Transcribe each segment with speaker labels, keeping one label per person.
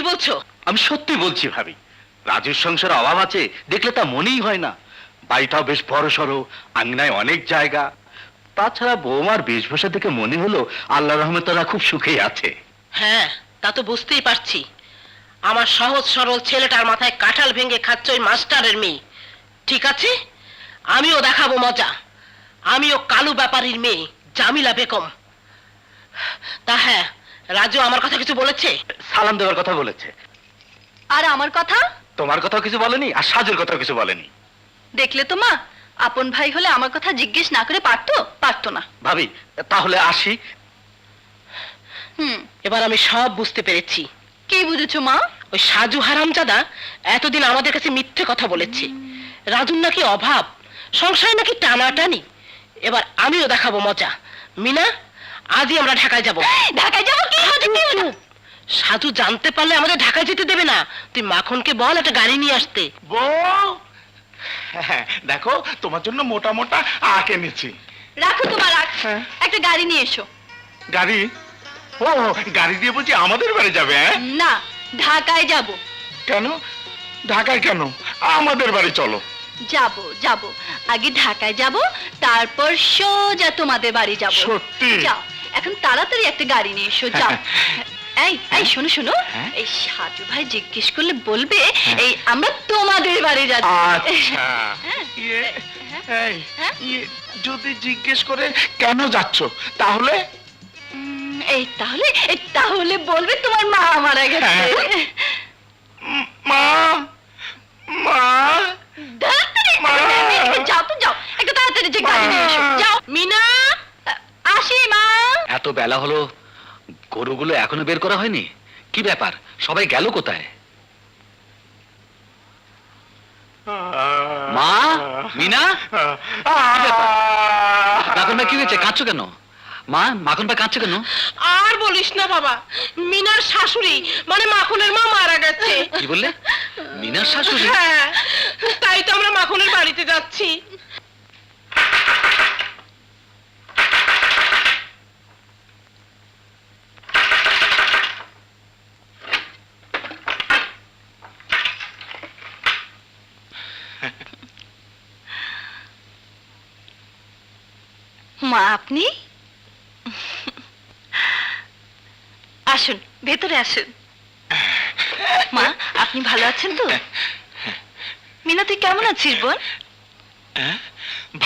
Speaker 1: বলছো?
Speaker 2: আমি সত্যি বলছি ভাবি, রাজুর সংসারে অভাব আছে দেখলে তা মনেই হয় না। বাড়িটাও বেশ বড় সড়ো, আঙ্গনায় অনেক জায়গা। তাছাড়া বৌমার বেশভূষা থেকে মনে হলো আল্লাহ রহমতে ওরা খুব সুখেই আছে।
Speaker 1: হ্যাঁ, তা তো বুঝতেই পারছি। আমার সহজ সরল ছেলেটার মাথায় কাঁঠাল ভেঙে খাচ্ছে ওই মাস্টারের মেয়ে। ঠিক আছে, আমিও দেখাবো মজা। আমিও কালু ব্যাপারীর মেয়ে জামিলা বেগম। তা হ্যাঁ, রাজু আমার কথা কিছু বলেছে?
Speaker 2: সালাম দেওয়ার কথা বলেছে।
Speaker 3: আর আমার কথা?
Speaker 2: তোমার কথাও কিছু বলেনি, আর সাজুর কথাও কিছু বলেনি।
Speaker 3: দেখলে তো মা, আপন ভাই হলে আমার কথা জিজ্ঞেস না করে পারতো না।
Speaker 2: ভাবি তাহলে আসি।
Speaker 1: এবার আমি সব বুঝতে পেরেছি।
Speaker 3: কি বুঝেছো মা?
Speaker 1: ওই সাজু হারামজাদা এতদিন আমাদের কাছে মিথ্যে কথা বলেছে। রাজুর নাকি অভাব, সংসারে নাকি টানাটানি। এবার আমিও দেখাবো মজা। মিনা, আজই আমরা ঢাকায় যাব।
Speaker 3: ঢাকায় যাবো? কি হচ্ছে?
Speaker 1: সাজু জানতে পারলে আমাদের ঢাকায় যেতে দেবে না। তুই মাখনকে বল একটা গাড়ি নিয়ে আসতে।
Speaker 4: বউ, হ্যাঁ, দেখো তোমার জন্য মোটা মোটা আখ এনেছি।
Speaker 3: রাখো তোমার রাখ,
Speaker 4: হ্যাঁ।
Speaker 3: একটা গাড়ি নিয়ে এসো।
Speaker 4: গাড়ি? ও, গাড়ি দিয়ে বলছি আমাদের বাড়ি যাবে? হ্যাঁ,
Speaker 3: না, ঢাকায় যাব।
Speaker 4: কেন ঢাকায়? কেন আমাদের বাড়ি চলো।
Speaker 3: যাব আগে ঢাকায় যাব, তারপর সোজা তোমাদের বাড়ি যাব।
Speaker 4: সত্যি?
Speaker 3: যাও, এখন তাড়াতাড়ি একটা গাড়ি নিয়ে এসো, যাও। এই শোনো,
Speaker 4: হ্যাঁ?
Speaker 3: এই সাজু ভাই জিজ্ঞেস করলে বলবে এই আমরা তোমাদের বাড়ি যাচ্ছি।
Speaker 4: আচ্ছা, ইয়ে, এই,
Speaker 3: হ্যাঁ?
Speaker 4: ইয়ে, যদি জিজ্ঞেস করে কেন যাচ্ছ তাহলে?
Speaker 3: এই তাহলে বলবে তোমার মা মারা গেছে।
Speaker 4: হ্যাঁ। মা, মা,
Speaker 3: তাড়াতাড়ি,
Speaker 4: মা।
Speaker 3: যাও একটু তাড়াতাড়ি যে গাড়ি নিয়ে এসো, যাও।
Speaker 1: মিনা,
Speaker 3: আসি মা।
Speaker 2: এত বেলা হলো, গরুগুলো এখনো বের করা হয়নি। কি ব্যাপার, সবাই গেল কোথায়? মা, মিনা, মাখন ভাই কি হয়েছে, কাঁদছো কেন? মা, মাখন ভাই কাঁদছো কেন?
Speaker 1: আর বলিস না বাবা, মিনার শাশুড়ি মানে মাখনের মা মারা গেছে।
Speaker 2: কি বললে? মিনার শাশুড়ি?
Speaker 1: হ্যাঁ, তাই তো আমরা মাখনের বাড়িতে যাচ্ছি।
Speaker 3: মা, আপনি আসুন, ভেতরে আসুন। মা, আপনি ভালো আছেন তো? মিনা, তুই কেমন আছিস বোন?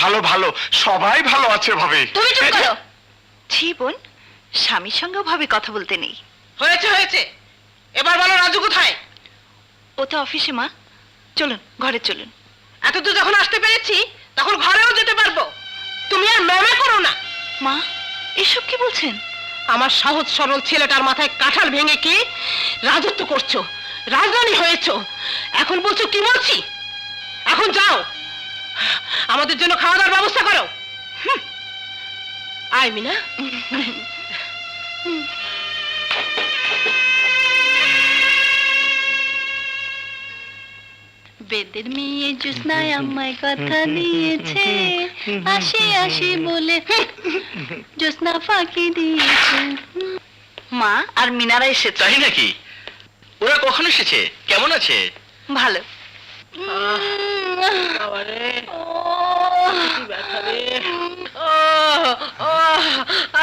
Speaker 4: ভালো ভালো, সবাই ভালো আছে ভাবে।
Speaker 3: তুমি চুপ করো। ছি বোন, স্বামীর সঙ্গেও ভাবে কথা বলতে নেই।
Speaker 1: হয়েছে, এবার বলো রাজু কোথায়?
Speaker 3: ও তো অফিসে মা, চলুন ঘরে চলুন।
Speaker 1: এতদূর যখন আসতে পেরেছি তখন ঘরেও যেতে পারবো। তুমি আর ম্যামে করো না।
Speaker 3: মা, এসব কি বলছেন?
Speaker 1: আমার সহজ সরল ছেলেটার মাথায় কাঁঠাল ভেঙে কি রাজত্ব করছো, রাজধানী হয়েছো। এখন বলছো কি বলছি? এখন যাও, আমাদের জন্য খাওয়া দাওয়ার ব্যবস্থা করো। আয় মিনা।
Speaker 3: বেদের মেয়ে জ্যোৎস্নায় আমায় কথা দিয়েছে, আসি বলে জ্যোৎস্না ফাঁকি দিয়েছে। মা আর মিনারা এসেছে।
Speaker 2: তাই নাকি? ওরা কখন এসেছে? কেমন আছে?
Speaker 3: ভালো।
Speaker 1: বাবারে, কি ব্যথা রে!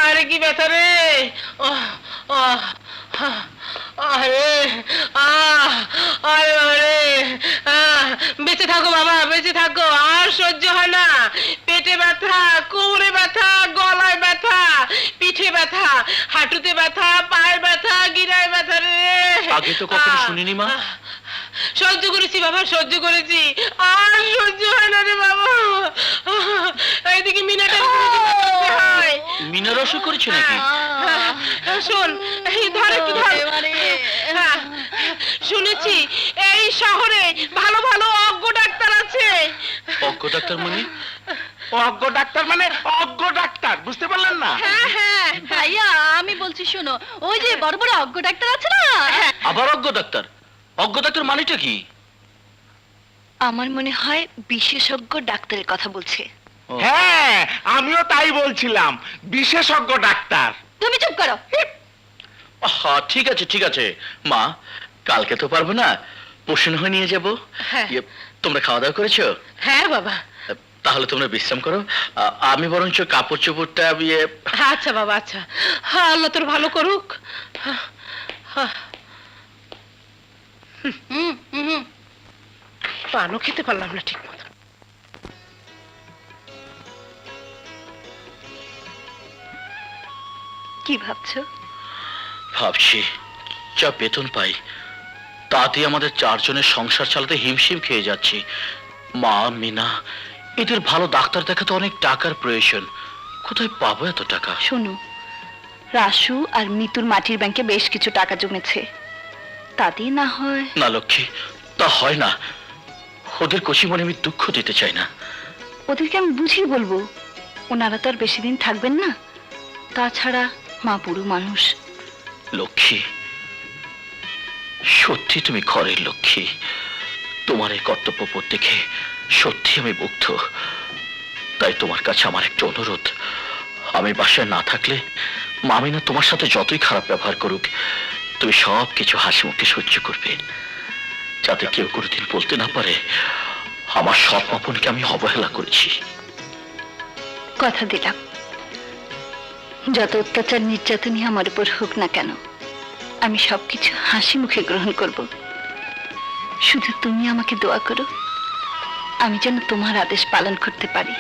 Speaker 1: আরে কি ব্যথা রে! আরে বাবারে! বেঁচে থাকো বাবা, বেঁচে থাকো। আর সহ্য হয় না। পেটে ব্যথা, কোমরে ব্যথা, গলায় ব্যথা, পিঠে ব্যথা, হাঁটুতে ব্যথা, পায়ে ব্যথা, গিরায় ব্যথা রে।
Speaker 2: আগে তো কখনো শুনিনি মা।
Speaker 1: সহ্য করেছি বাবা, সহ্য করেছি। আর সহ্য হয় না রে বাবা। এইদিকে মিনাটা হয়।
Speaker 2: মিনার অসুখ করেছে নাকি?
Speaker 1: শোন, এই ধর একটু ধর। হ্যাঁ, শুনেছি এই শহরে ভালো ভালো অজ্ঞ ডাক্তার আছে।
Speaker 2: অজ্ঞ ডাক্তার মানে?
Speaker 4: অজ্ঞ ডাক্তার মানে অজ্ঞ ডাক্তার, বুঝতে পারলেন না?
Speaker 1: হ্যাঁ,
Speaker 3: ভাইয়া, আমি বলছি শোনো, ওই যে বড় বড় অজ্ঞ ডাক্তার আছে না।
Speaker 2: আবার অজ্ঞ ডাক্তার? অজ্ঞ ডাক্তার মানেটা কি?
Speaker 3: আমার মনে হয় বিশেষজ্ঞ ডাক্তারের কথা বলছে।
Speaker 4: হ্যাঁ, আমিও তাই বলছিলাম, বিশেষজ্ঞ ডাক্তার।
Speaker 3: তুমি চুপ করো।
Speaker 2: ঠিক আছে মা,
Speaker 5: কালকে তো পারবো না, পরশু না হয় নিয়ে যাবো।
Speaker 1: হ্যাঁ।
Speaker 5: তোমরা খাওয়া দাওয়া করেছো?
Speaker 1: হ্যাঁ বাবা।
Speaker 5: তাহলে তোমরা বিশ্রাম করো, আমি বরঞ্চ কাপড় চোপড়টা
Speaker 1: আচ্ছা বাবা, আচ্ছা। হ্যাঁ, আল্লাহ তোর ভালো করুক। পানও খেতে পারলাম না ঠিক মতো।
Speaker 3: কি ভাবছো?
Speaker 5: ভাবছি যা বেতন পাই তাতে আমাদের চারজনের সংসার চালাতে হিমশিম খেয়ে যাচ্ছি। মা, মিনা, এদের ভালো ডাক্তার দেখাতে অনেক টাকার প্রয়োজন। কোথায় পাবো এত টাকা?
Speaker 3: শোনো, রাসু আর মিতুর মাটির ব্যাংকে বেশ কিছু টাকা জমেছে, তা দিয়ে না হয়।
Speaker 5: না লক্ষ্মী, তা হয় না। ওদের কচি মনে আমি দুঃখ দিতে চাই না।
Speaker 3: ওদেরকে আমি বুঝিয়ে বলবো, ওনারা তো আর বেশি দিন থাকবেন না। তাছাড়া মা বুড়ো মানুষ।
Speaker 5: লক্ষ্মী, সত্যি তুমি ঘরের লক্ষ্মী। তোমার এই কর্তব্যবোধ দেখে সত্যি আমি মুগ্ধ। তাই তোমার কাছে আমার একটা অনুরোধ, আমি বাসায় না থাকলে মামিনা তোমার সাথে যতই খারাপ ব্যবহার করুক, তুমি সব কিছু হাসি মুখে সহ্য করবে, যাতে কেউ কোনোদিন বলতে না পারে আমার সৎ আপনকে আমি অবহেলা করেছি।
Speaker 3: কথা দিলাম, যত অত্যাচার নির্যাতনই আমার উপর হোক না কেন, আমি সবকিছু হাসি মুখে গ্রহণ করব। শুধু তুমি আমাকে দোয়া করো, আমি যেন তোমার আদেশ পালন করতে পারি।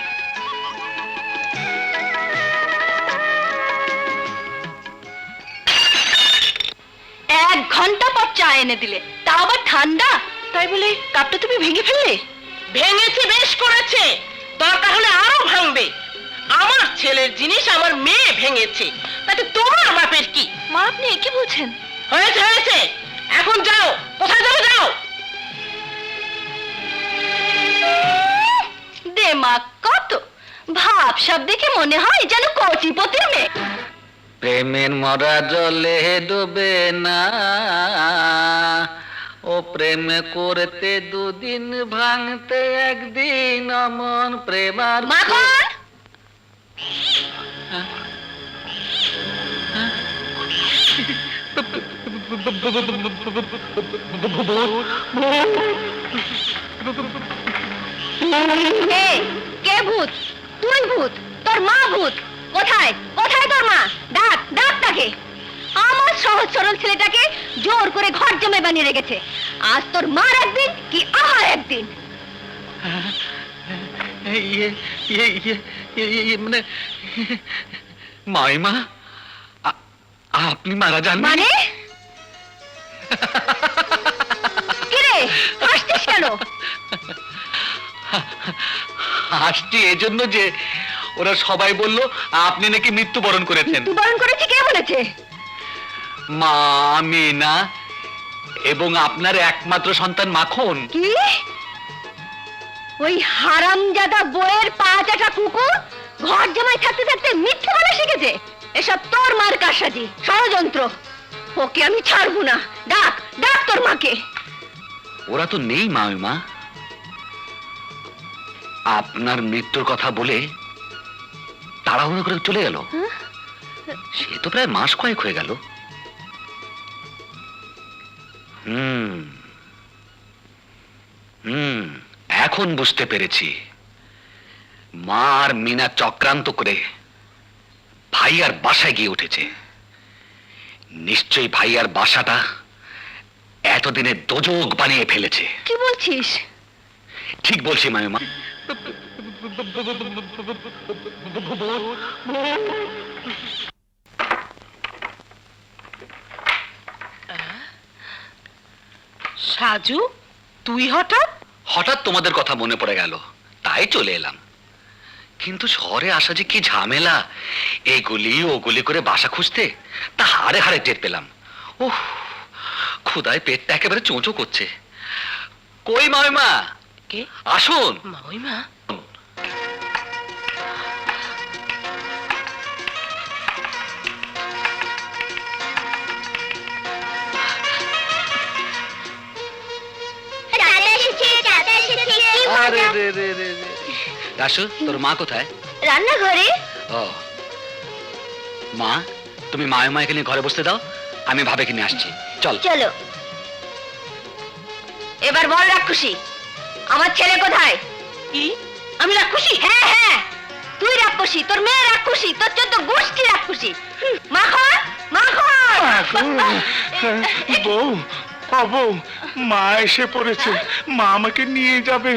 Speaker 3: এক ঘন্টা পর চা এনে দিলে, তা আবার ঠান্ডা। তাই বলে কাপটা তুমি ভেঙে ফেললে?
Speaker 1: ভেঙেছে, বেশ করেছে। দরকার হলে আরো ভাঙবে। আমার ছেলের জিনিস আমার মেয়ে ভেঙেছে, তাতে তোমার মাপের কি?
Speaker 3: মা, আপনি একে বলছেন?
Speaker 1: হয়েছে হয়েছে, এখন যাও। কোথায় যাবে? যাও।
Speaker 3: দেমাগ কত! ভাব সব দেখে মনে হয় যেন কোটিপতির মেয়ে।
Speaker 6: প্রেমের মরা জলে ডুবে না, ও প্রেম করতে দুদিন ভাঙতে একদিন অমন প্রেমার
Speaker 3: মাখন! এই, কে ভূত? তুই ভূত? তোর মা ভূত? কোথায় কোথায় তোর মা? ডাক ডাক তাকে। আমার সহজ সরল ছেলেটাকে জোর করে ঘর জমে বানিয়ে রেখেছে। আজ তোর মার একদিন কি আমার একদিন।
Speaker 6: মানে মাইমা, আপনি মারা যান?
Speaker 3: মানে কিরে, হাসছিস কেন?
Speaker 6: হাসছি এজন্য যে ওরা সবাই বলল আপনি নাকি মৃত্যুবরণ করেছেন।
Speaker 3: মৃত্যুবরণ করেছি কে বলেছে?
Speaker 6: মা, মিনা এবং আপনার একমাত্র সন্তান মাখন।
Speaker 3: কি? ওই হারামজাদা বইয়ের পা চাটা কুকুর ঘর জামাই থাকতে থাকতে মিথ্যে বলা শিখেছে। এসব তোর মার কারসাজি, ষড়যন্ত্র। ওকে আমি ছাড়বো না। ডাক ডাক তোর মাকে।
Speaker 6: ওরা তো নেই মামিমা। আপনার মৃত্যুর কথা বলে তাড়াহুড়ো করে চলে গেল। সে তো প্রায় মাস কয়েক হয়ে গেল। এখন বুঝতে পেরেছি, মা আর মিনা চক্রান্ত করে ভাইয়ার বাসায় গিয়ে উঠেছে। নিশ্চয়ই ভাইয়ার বাসাটা এতদিনে দোজক বানিয়ে ফেলেছে।
Speaker 3: কি বলছিস?
Speaker 6: ঠিক বলছি মামিমা।
Speaker 1: সাজু, তুই হঠাৎ?
Speaker 6: হঠাৎ তোমাদের কথা মনে পড়ে গেল, তাই চলে এলাম। কিন্তু শহরে আসা যে কি ঝামেলা, এইগুলি ওগুলি করে বাসা খুঁজতে, তা হাড়ে হাড়ে টের পেলাম। ওহ, ক্ষুধায় পেটটা একেবারে চোঁচো করছে। কই মামিমা,
Speaker 1: কে?
Speaker 6: আসুন।
Speaker 1: মামিমা?
Speaker 6: আরে রে রে রে রে। রাসু, তোর মা কোথায়?
Speaker 3: রান্নাঘরে।
Speaker 6: ও মা, তুমি মামিমা এখানে ঘরে বসতে দাও, আমি ভাবেকে নিয়ে আসছি। চল।
Speaker 3: চলো। এবার বল রাক্ষসী, আমার ছেলে কোথায়?
Speaker 1: কি আমি রাক্ষসী?
Speaker 3: হ্যাঁ হ্যাঁ, তুই রাক্ষসী, তোর মেয়ে রাক্ষসী, তোর 14 গোষ্ঠী রাক্ষসী। মাখন মাখন।
Speaker 4: বউ, ও বউ, মা এসে পড়েছে, মা আমাকে নিয়ে যাবে।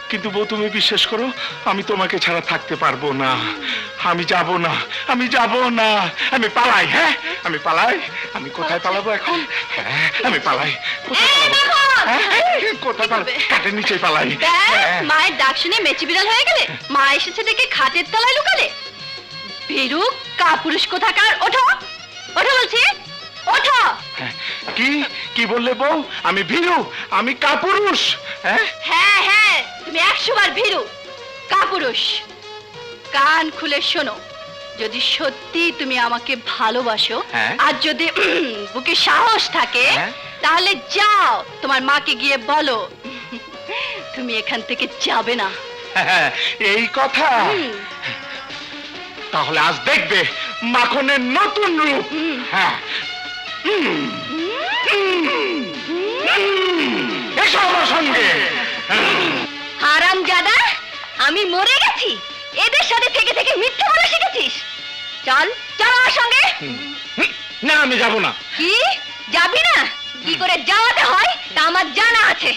Speaker 4: কিন্তু বউ, তুমি বিশ্বাস করো, আমি তোমাকে ছাড়া থাকতে পারবো না। আমি যাব না, আমি যাব না, আমি পালাই। হ্যাঁ, আমি পালাই। আমি কোথায় পালাবো এখন? হ্যাঁ, আমি পালাই। কোথায় পালাবো? হ্যাঁ, কোথায় পালাবো? কাঠের নিচে পালাই। হ্যাঁ।
Speaker 3: মায়ের ডাক শুনে মেচি বিড়াল হয়ে গেলে, মা এসেছে দেখে খাটের তলায় লুকালে। বেরু কাপুরুষ কোথাকার, ওঠো ওঠো বলছি, ওঠো।
Speaker 4: কি কি বললে বউ? আমি ভীরু, আমি কাপুরুষ? হ্যাঁ,
Speaker 3: হ্যাঁ হ্যাঁ, তুমি 100 বার ভীরু, কাপুরুষ। কান খুলে শোনো, যদি সত্যি তুমি আমাকে ভালোবাসো,
Speaker 4: হ্যাঁ।
Speaker 3: আর যদি বুকে সাহস থাকে,
Speaker 4: হ্যাঁ।
Speaker 3: তাহলে যাও তোমার মাকে গিয়ে বলো তুমি এখান থেকে যাবে না।
Speaker 4: হ্যাঁ, এই কথা। তাহলে আজ দেখবে মাখনের নতুন রূপ। হ্যাঁ। এসো আমার সঙ্গে।
Speaker 3: হারামজাদা, আমি মরে গেছি, এদের সাথে থেকে থেকে মিথ্যে বলা শিখেছিস। চল চল আমার সঙ্গে।
Speaker 4: না, আমি যাব না।
Speaker 3: কি যাবি না? কি করে যাওয়াতে হয় তা আমার জানা আছে।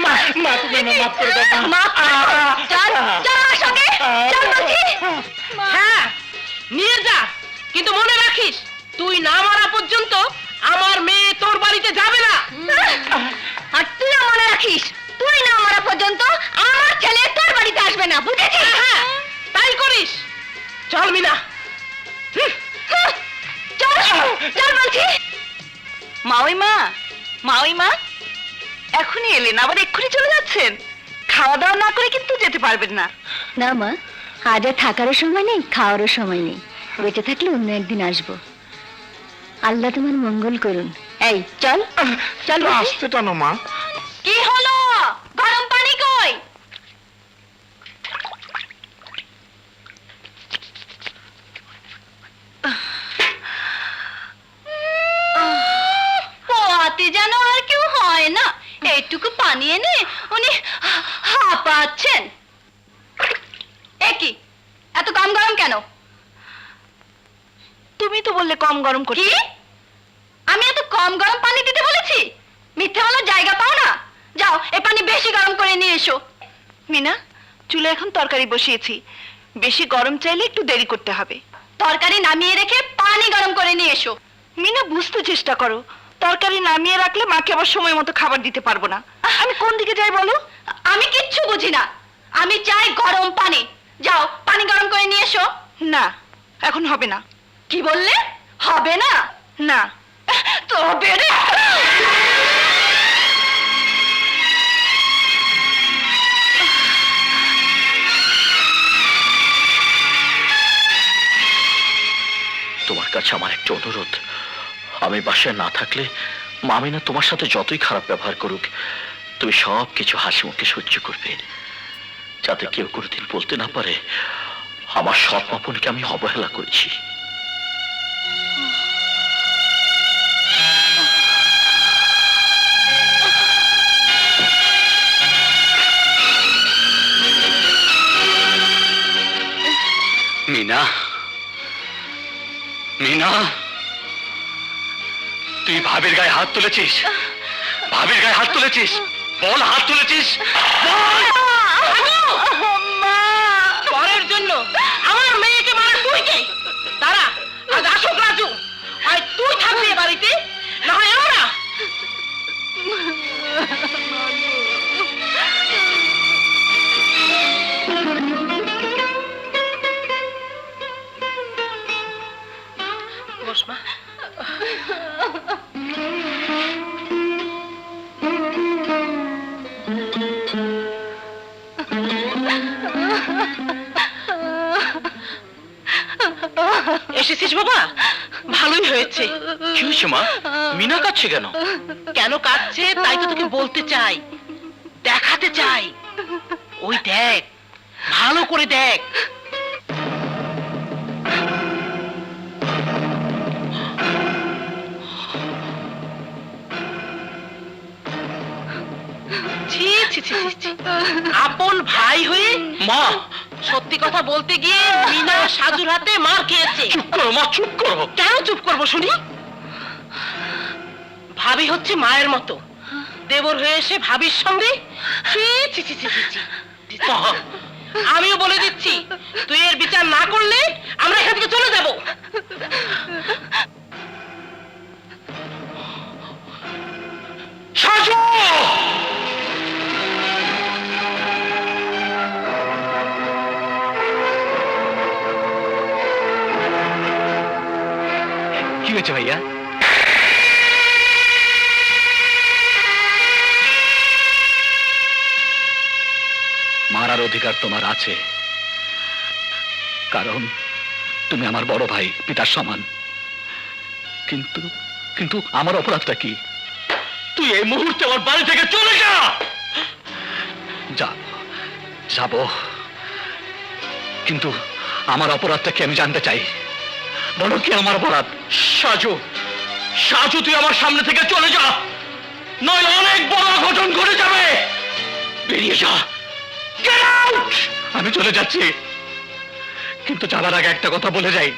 Speaker 4: মা, মা, তুমি আমায় মাফ করে দাও, মা।
Speaker 3: মাফ করো। চল চল আমার সঙ্গে, চল বলছি।
Speaker 1: হ্যাঁ নিয়ে যা, কিন্তু মনে রাখিস তুই না মারা পর্যন্ত আমার মেয়ে তোর বাড়িতে যাবে না।
Speaker 3: আর তুইও মনে রাখিস, তুই না মরা পর্যন্ত আমার ছেলে তোর বাড়িতে আসবে না, বুঝেছিস?
Speaker 1: হ্যাঁ তাই করিস। চল মিনা।
Speaker 3: চল চল বলছি। মাওইমা, মাওইমা, এখনই এলেন, আবার এক্ষুনি চলে যাচ্ছেন? খাওয়া দাওয়া না করে কিন্তু যেতে পারবেন না।
Speaker 7: না মা, আজ আর থাকারও সময় নেই, খাওয়ারও সময় নেই। বেঁচে থাকলে অন্য একদিন আসবো। আল্লাহ তোমার মঙ্গল করুন। এই চল চল বলছি।
Speaker 4: আসতে টানো, মা।
Speaker 3: কি হলো? গরম পানি কই? পোয়াতে যেন আর কেউ হয় না, এইটুকু পানি এনে উনি হাঁপাচ্ছেন। এ কি, এত কম গরম কেন? তুমি তো বললে কম গরম করতে। কি? আমি এত কম গরম পানি দিতে বলেছি? মিথ্যে বলার জায়গা পাও না। যাও, এই পানি বেশি গরম করে নিয়ে এসো। মিনা, চুলে এখন তরকারি বসিয়েছি, বেশি গরম চাইলে একটু দেরি করতে হবে। তরকারি নামিয়ে রেখে পানি গরম করে নিয়ে এসো। মিনা, বুঝতে চেষ্টা করো, তরকারি নামিয়ে রাখলে মাকে আবার সময় মতো খাবার দিতে পারবো না। আমি কোন দিকে যাই বলো? আমি কিচ্ছু বুঝি না, আমি চাই গরম পানি। যাও, পানি গরম করে নিয়ে এসো। না, এখন হবে না। কি বললে? হবে না? না। তবে রে।
Speaker 5: তোমার কাছে আমার একটা অনুরোধ, আমি বাসায় না থাকলে মামিনা তোমার সাথে যতই খারাপ ব্যবহার করুক, তুমি সব কিছু হাসি মুখে সহ্য করবে, যাতে কেউ কোনোদিন বলতে না পারে আমার সৎ মাপনকে আমি অবহেলা করেছি।
Speaker 6: মিনা, মিনা, তুই ভাবির গায়ে হাত তুলেছিস? ভাবির গায়ে হাত তুলেছিস? বল, হাত তুলেছিস?
Speaker 1: পরের জন্য আমার মেয়েকে মারা তুই কে? তারা আজ আসুক রাজু, হয় তুই থাকবি এ বাড়িতে, না হয় আমরা। বস মা। এসেছিস বাবা, ভালোই হয়েছে।
Speaker 5: কি হয়েছে মা? মিনা কাঁদছে কেন?
Speaker 1: কেন কাঁদছে তাই তো তোকে বলতে চাই, দেখাতে চাই। ওই দেখ, ভালো করে দেখ। ছি, ছি। আপন ভাই হয়ে
Speaker 5: মা
Speaker 1: সত্যি কথা বলতে গিয়ে মিনা সাজুর হাতে মার খেয়েছে।
Speaker 5: চুপ করো মা, চুপ করো।
Speaker 1: কেন চুপ করবো শুনি? ভাবি হচ্ছে মায়ের মতো, দেবর হয়ে এসে ভাবির সঙ্গে ছি, ছি, ছি, ছি, ছি, ছি।
Speaker 5: মা,
Speaker 1: আমিও বলে দিচ্ছি, তুই এর বিচার না করলে আমরা এখান থেকে চলে যাব।
Speaker 5: সাজু!
Speaker 6: কি হয়েছে ভাইয়া?
Speaker 5: মারার অধিকার তোমার আছে, কারণ তুমি আমার বড় ভাই, পিতার সমান। কিন্তু কিন্তু আমার অপরাধটা কি? তুই এই মুহূর্তে আমার বাড়ি থেকে চলে যা। যাব, কিন্তু আমার অপরাধটা কি আমি জানতে চাই। বলো কি আমার অপরাধ? সাজু, সাজু তুই আমার সামনে থেকে চলে যা, নইলে অনেক বড় অঘটন ঘটে যাবে। বেরিয়ে যা। Get out! আমি চলে যাচ্ছি, কিন্তু যাবার আগে একটা কথা বলে যাই।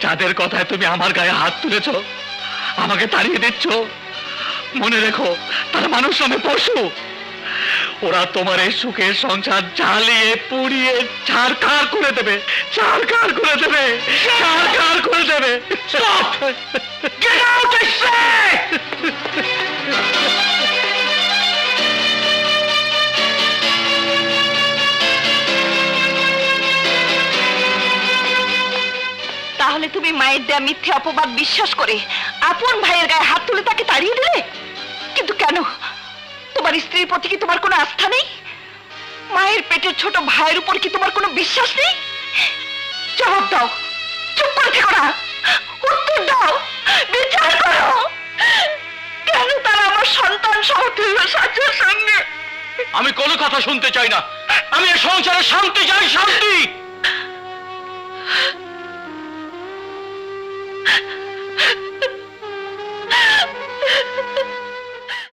Speaker 5: যাদের কথায় তুমি আমার গায়ে হাত তুলেছ, আমাকে তাড়িয়ে দিচ্ছ, মনে রেখো তারা মানুষ নামে পশু। ওরা তোমার এই সুখের সংসার জ্বালিয়ে পুড়িয়ে ছারখার করে দেবে, ছারখার করে দেবে, ছারখার করে দেবে। Stop! Get out, I say!
Speaker 3: তাহলে তুমি মায়ের দেয়া মিথ্যে অপবাদ বিশ্বাস করে আপন ভাইয়ের গায়ে হাত তুলে তাকে তাড়িয়ে দিলে? কিন্তু কেন? তোমার স্ত্রীর প্রতি কি তোমার কোনো আস্থা নেই? মায়ের পেটের ছোট ভাইয়ের উপর কি তোমার কোনো বিশ্বাস নেই? জবাব দাও, চুপ করে থেকো না, উত্তর দাও, বিচার করো। কেন তারা আমার সন্তান সমতুল্য সাজুর সঙ্গে?
Speaker 5: আমি কোনো কথা শুনতে চাই না। আমি এই সংসারে শান্তি চাই, শান্তি।